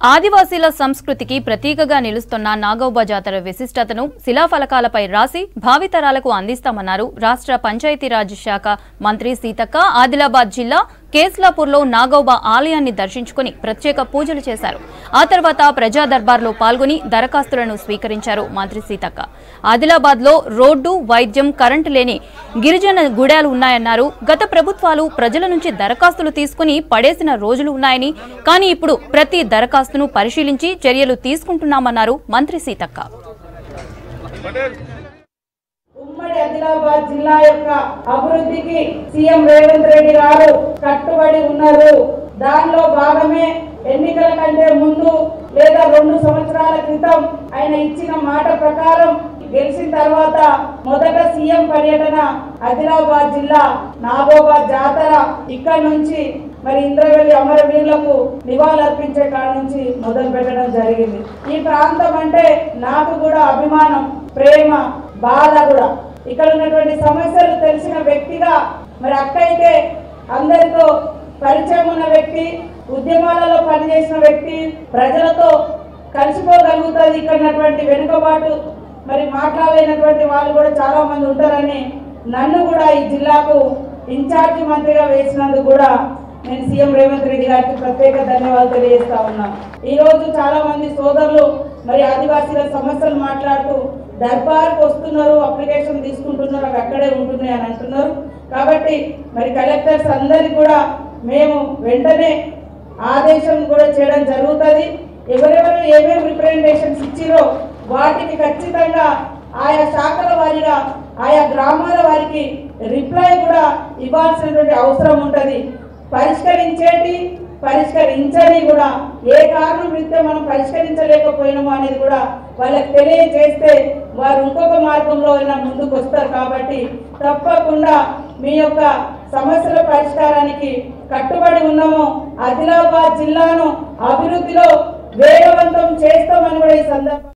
ఆదివాసీల సంస్కృతికి ప్రతీకగా నిలుస్తున్న నాగౌబ జాతర విశిష్టతను శిలాఫలకాలపై రాసి భావితరాలకు అందిస్తామన్నారు రాష్ట్ర పంచాయతీరాజ్ శాఖ మంత్రి సీతక్క. ఆదిలాబాద్ జిల్లా కేస్లాపూర్లో నాగౌబ ఆలయాన్ని దర్శించుకుని ప్రత్యేక పూజలు చేశారు. ఆ తర్వాత ప్రజా దర్బార్లో పాల్గొని దరఖాస్తులను స్వీకరించారు మంత్రి సీతక్క. ఆదిలాబాద్లో రోడ్డు, వైద్యం, కరెంటు లేని గిరిజన గుడాలు ఉన్నాయన్నారు. గత ప్రభుత్వాలు ప్రజల నుంచి దరఖాస్తులు తీసుకుని పడేసిన రోజులు ఉన్నాయని, కానీ ఇప్పుడు ప్రతి దరఖాస్తును పరిశీలించి చర్యలు తీసుకుంటున్నామన్నారు మంత్రి సీతక్క. ఉమ్మడి ఆదిలాబాద్ జిల్లా యొక్క అభివృద్ధికి సీఎం రేవంత్ రెడ్డి గారు కట్టుబడి ఉన్నారు. దానిలో భాగమే ఎన్నికల కంటే ముందు లేదా 2 సంవత్సరాల క్రితం ఆయన ఇచ్చిన మాట ప్రకారం గెలిచిన తర్వాత మొదట సీఎం పర్యటన ఆదిలాబాద్ జిల్లా నాగౌబ జాతర ఇక్కడ నుంచి మరి ఇంద్రవెల్లి అమరవీరులకు నివాళులర్పించే కాడ నుంచి మొదలు పెట్టడం జరిగింది. ఈ ప్రాంతం అంటే నాకు కూడా అభిమానం, ప్రేమ, బాధ కూడా. ఇక్కడ ఉన్నటువంటి సమస్యలు తెలిసిన వ్యక్తిగా మరి అక్కయితే అందరితో పరిచయం ఉన్న వ్యక్తి, ఉద్యమాలలో పనిచేసిన వ్యక్తి, ప్రజలతో కలిసిపోగలుగుతుంది. ఇక్కడ ఉన్నటువంటి వెనుకబాటు మరి మాట్లాడలేనటువంటి వాళ్ళు కూడా చాలా మంది ఉంటారని నన్ను కూడా ఈ జిల్లాకు ఇన్ఛార్జి మంత్రిగా వేసినందుకు కూడా నేను సీఎం రేవంత్ రెడ్డి గారికి ప్రత్యేక ధన్యవాదాలు తెలియజేస్తా ఉన్నాను. ఈ రోజు చాలా మంది సోదరులు మరి ఆదివాసీల సమస్యలు మాట్లాడుతూ దర్బార్కు వస్తున్నారు, అప్లికేషన్ తీసుకుంటున్నారు, అవి అక్కడే ఉంటున్నాయి అని అంటున్నారు. కాబట్టి మరి కలెక్టర్స్ అందరికీ కూడా మేము వెంటనే ఆదేశం కూడా చేయడం జరుగుతుంది. ఎవరెవరు ఏమేమి రిప్రజెంటేషన్స్ ఇచ్చిరో వాటికి ఖచ్చితంగా ఆయా శాఖల వారిగా ఆయా గ్రామాల వారికి రిప్లై కూడా ఇవ్వాల్సినటువంటి అవసరం ఉంటుంది. పరిష్కరించని కూడా ఏ కారణం రీత్యా మనం పరిష్కరించలేకపోయినామో అనేది కూడా వాళ్ళకి తెలియజేస్తే వారు ఇంకొక మార్గంలో అయినా ముందుకు వస్తారు. కాబట్టి తప్పకుండా మీ యొక్క సమస్యల పరిష్కారానికి కట్టుబడి ఉన్నాము. ఆదిలాబాద్ జిల్లాను అభివృద్ధిలో వేగవంతం చేస్తామని కూడా ఈ సందర్భంగా